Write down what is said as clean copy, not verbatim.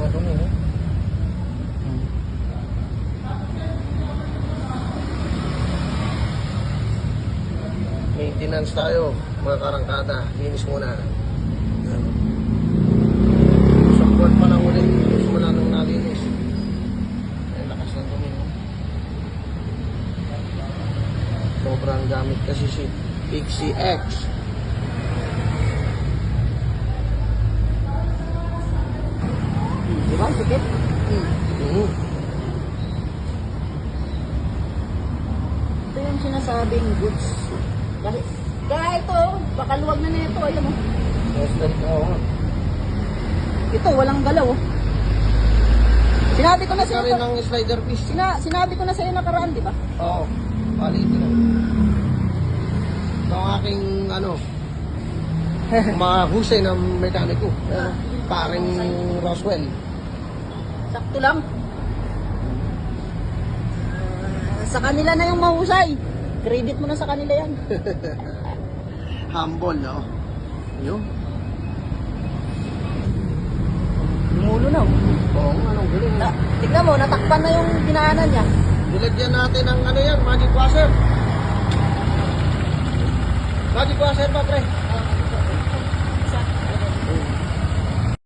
ng dumi, no? Maintenance tayo, mga karangkada. Linis muna. Isang buwan pa lang ulit. Simula nung nalinis. Ay, lakas ng dumi, no? Sobrang gamit kasi si Pixie X. Diba? Sikip? Ito yung sinasabing goods. Kaya ito, bakaluwag na nito. Ayan o. Yes, oo nga. Ito, walang galaw. Sinabi ko na Ito sa'yo. rin ang slider piece. Sinabi ko na sa'yo nakaraan, di ba? Oo. Palitin lang. Ito ang aking, mahusay ng mekaniko. Paring Roswell. Sakto lang. Sa kanila na yung mahusay. Credit mo na sa kanila yan. Humble, no? Yun. Lumulo na. Oo, anong galing. Tignan mo, natakpan na yung dinaanan niya. Nilagyan natin ng yan, magic washer. Magic washer pa, pre.